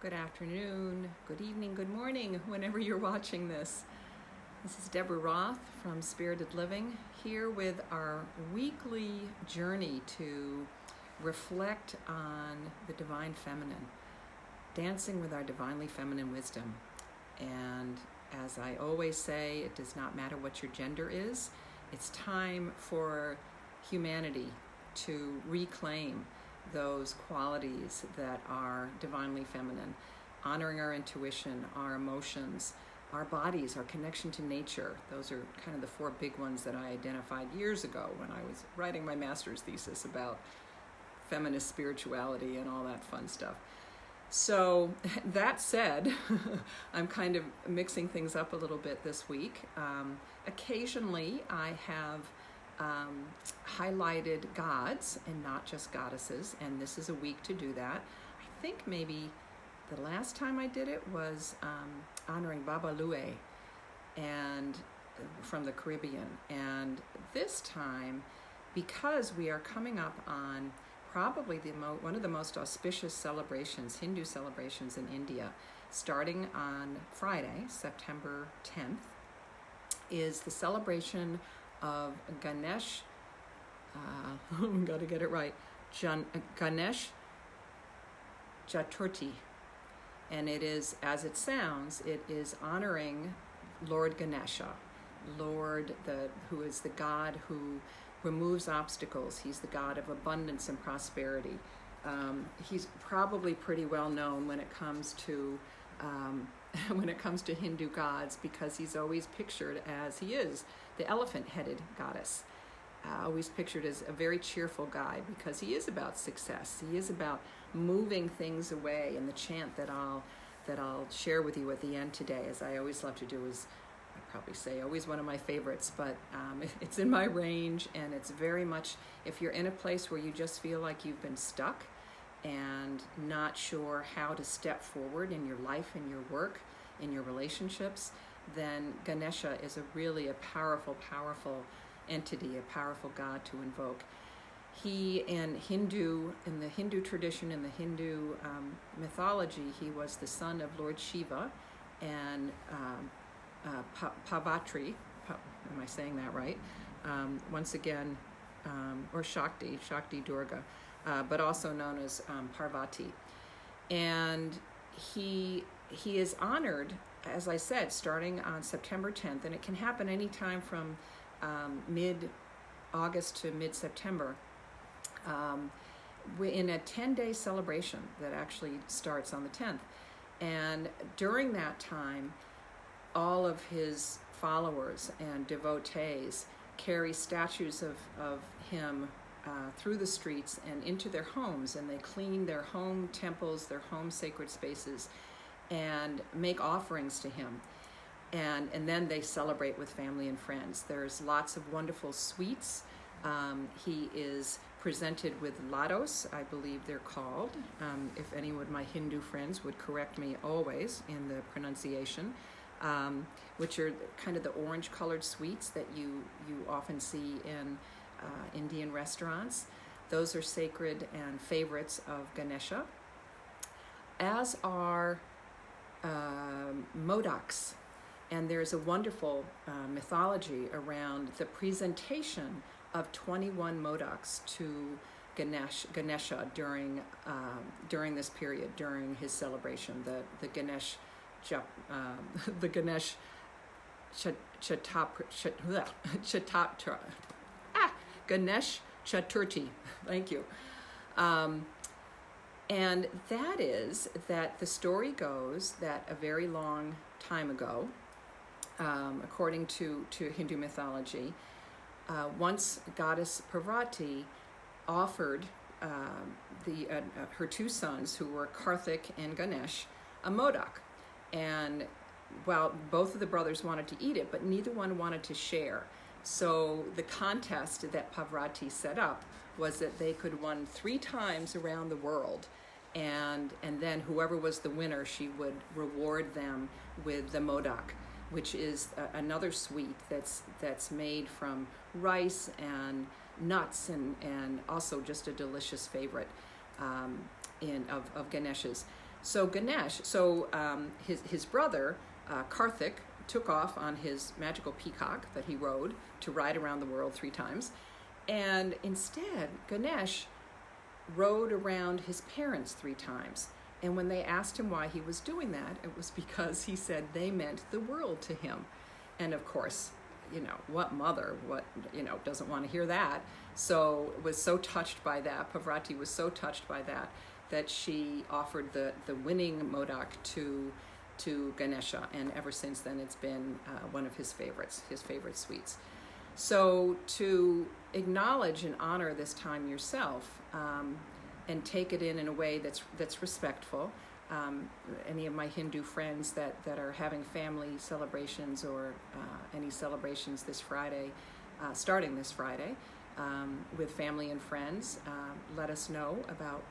good afternoon, good evening, good morning, whenever you're watching this. This is Deborah Roth from Spirited Living, here with our weekly journey to reflect on the divine feminine, dancing with our divinely feminine wisdom. And as I always say, it does not matter what your gender is. It's time for humanity to reclaim those qualities that are divinely feminine, honoring our intuition, our emotions, our bodies, our connection to nature. Those are kind of the four big ones that I identified years ago when I was writing my master's thesis about feminist spirituality and all that fun stuff. So that said, I'm kind of mixing things up a little bit this week. Occasionally I have highlighted gods and not just goddesses, and this is a week to do that. I think maybe the last time I did it was honoring Baba Lue and from the Caribbean. And this time, because we are coming up on probably one of the most auspicious celebrations, Hindu celebrations in India, starting on Friday, September 10th, is the celebration of Ganesh, got to get it right, Ganesh Chaturthi. And it is, as it sounds, it is honoring Lord Ganesha, who is the God who removes obstacles. He's the God of abundance and prosperity. He's probably pretty well known when it comes to Hindu gods, because he's always pictured as he is the elephant-headed goddess, always pictured as a very cheerful guy, because he is about success. He is about moving things away. And the chant that I'll share with you at the end today, as I always love to do, is, I probably say always one of my favorites, but it's in my range, and it's very much, if you're in a place where you just feel like you've been stuck and not sure how to step forward in your life, in your work, in your relationships, then Ganesha is really a powerful entity, a powerful god to invoke. He, in the Hindu tradition, in the Hindu mythology, he was the son of Lord Shiva and Pavatri, am I saying that right? Once again, or Shakti Durga, but also known as Parvati. And he is honored, as I said, starting on September 10th, and it can happen anytime from mid-August to mid-September, in a 10-day celebration that actually starts on the 10th. And during that time, all of his followers and devotees carry statues of him through the streets and into their homes, and they clean their home temples, their home sacred spaces, and make offerings to him. And then they celebrate with family and friends. There's lots of wonderful sweets. He is presented with lados, I believe they're called. If any of my Hindu friends would correct me always in the pronunciation, which are kind of the orange-colored sweets that you often see in Indian restaurants. Those are sacred and favorites of Ganesha, as are modaks. And there's a wonderful mythology around the presentation of 21 modaks to Ganesha during this period, during his celebration, the Ganesh Ganesh Chaturthi. Thank you. And that is that the story goes that a very long time ago, according to Hindu mythology, once goddess Parvati offered her two sons, who were Karthik and Ganesh, a modak. And while both of the brothers wanted to eat it, but neither one wanted to share. So the contest that Parvati set up was that they could run 3 times around the world, and then whoever was the winner, she would reward them with the modak, which is another sweet that's made from rice and nuts, and also just a delicious favorite of Ganesha's. So his brother, Karthik, took off on his magical peacock that he rode to ride around the world 3 times. And instead, Ganesh rode around his parents 3 times. And when they asked him why he was doing that, it was because he said they meant the world to him. And of course, what mother, doesn't want to hear that? So was so touched by that, Pavrati was so touched by that she offered the winning modak to Ganesha, and ever since then it's been one of his favorite sweets. So to acknowledge and honor this time yourself, and take it in a way that's respectful. Any of my Hindu friends that are having family celebrations or any celebrations this Friday, starting this Friday, with family and friends, let us know about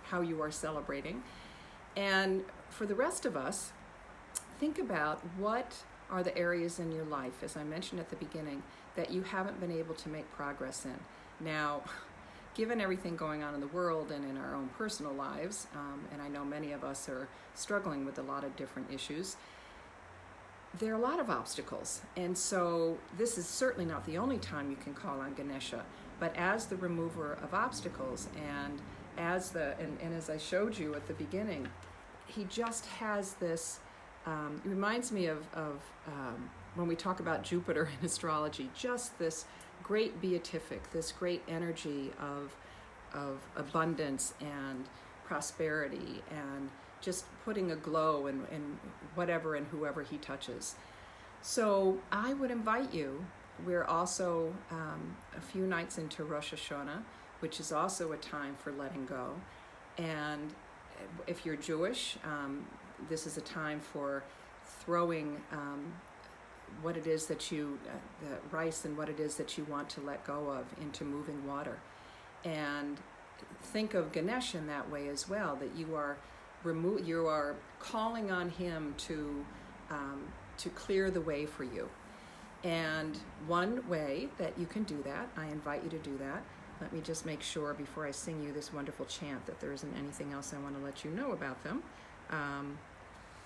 how you are celebrating. And for the rest of us, think about what are the areas in your life, as I mentioned at the beginning, that you haven't been able to make progress in. Now, given everything going on in the world and in our own personal lives, and I know many of us are struggling with a lot of different issues, there are a lot of obstacles. And so this is certainly not the only time you can call on Ganesha, but as the remover of obstacles, and as I showed you at the beginning, he just has this, it reminds me of when we talk about Jupiter in astrology, just this great beatific, this great energy of abundance and prosperity, and just putting a glow in whatever and whoever he touches. So I would invite you, we're also a few nights into Rosh Hashanah, which is also a time for letting go. And if you're Jewish, this is a time for throwing what it is that the rice and what it is that you want to let go of into moving water. And think of Ganesh in that way as well, that you are calling on him to clear the way for you. And one way that you can do that, I invite you to do that. Let me just make sure before I sing you this wonderful chant that there isn't anything else I want to let you know about them.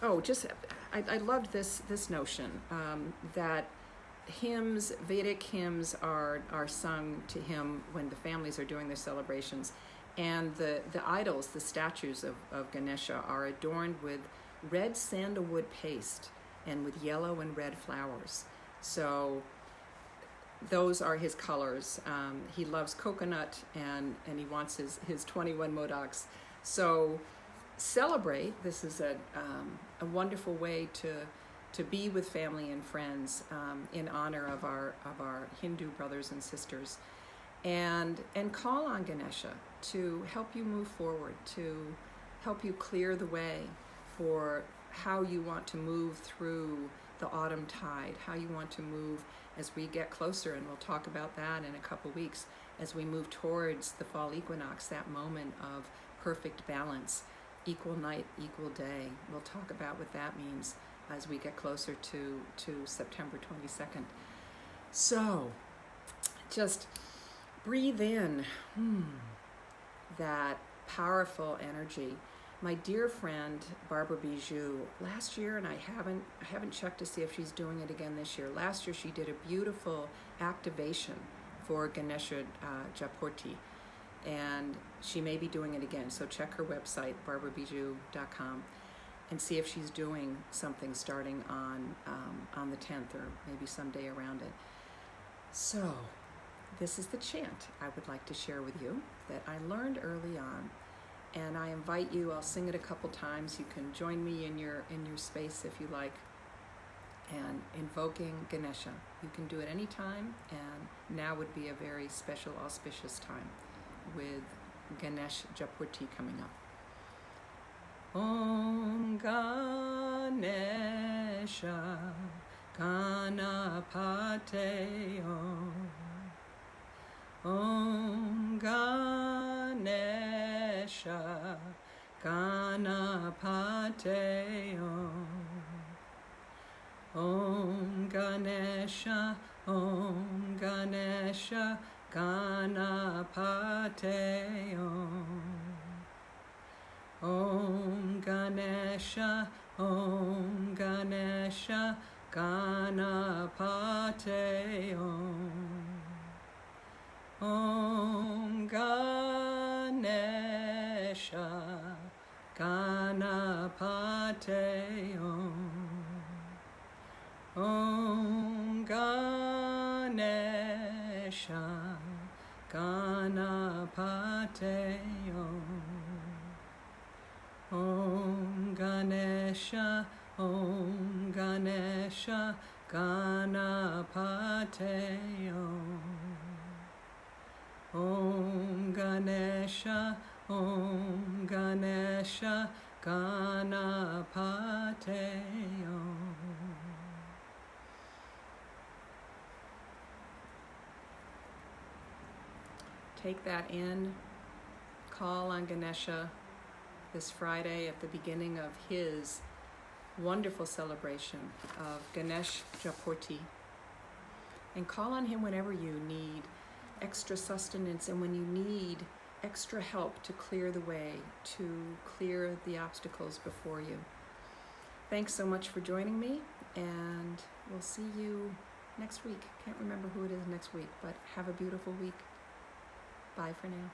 I loved this notion that Vedic hymns are sung to him when the families are doing their celebrations, and the idols, the statues of Ganesha, are adorned with red sandalwood paste and with yellow and red flowers. So those are his colors. He loves coconut, and he wants his 21 modaks. So celebrate. This is a wonderful way to be with family and friends in honor of our Hindu brothers and sisters, and call on Ganesha to help you move forward, to help you clear the way for how you want to move through the autumn tide, how you want to move as we get closer, and we'll talk about that in a couple weeks, as we move towards the fall equinox, that moment of perfect balance, equal night, equal day. We'll talk about what that means as we get closer to September 22nd. So just breathe in that powerful energy. My dear friend Barbara Bijou, last year, and I haven't checked to see if she's doing it again this year. Last year she did a beautiful activation for Ganesha Japurti, and she may be doing it again. So check her website, barbarabijou.com, and see if she's doing something starting on the 10th, or maybe someday around it. So this is the chant I would like to share with you that I learned early on. And I invite you, I'll sing it a couple times. You can join me in your space if you like. And invoking Ganesha. You can do it anytime, and now would be a very special, auspicious time with Ganesh Japurti coming up. Om Ganesha Ganapate Om Ganesha Ganapate Om Ganesha Ganapate Om Ganesha, Om Ganesha, Ganapate Om. Om Ganesha, Ganapate Om. Om Ganesha, Ganapate Om. Om Ganesha, Om Ganesha, Ganapate Om. Om Ganesha, Om Ganesha, Ganapate Om. Take that in. Call on Ganesha this Friday at the beginning of his wonderful celebration of Ganesh Chaturthi. And call on him whenever you need extra sustenance and when you need extra help to clear the way, to clear the obstacles before you. Thanks so much for joining me, and we'll see you next week. Can't remember who it is next week, but have a beautiful week. Bye for now.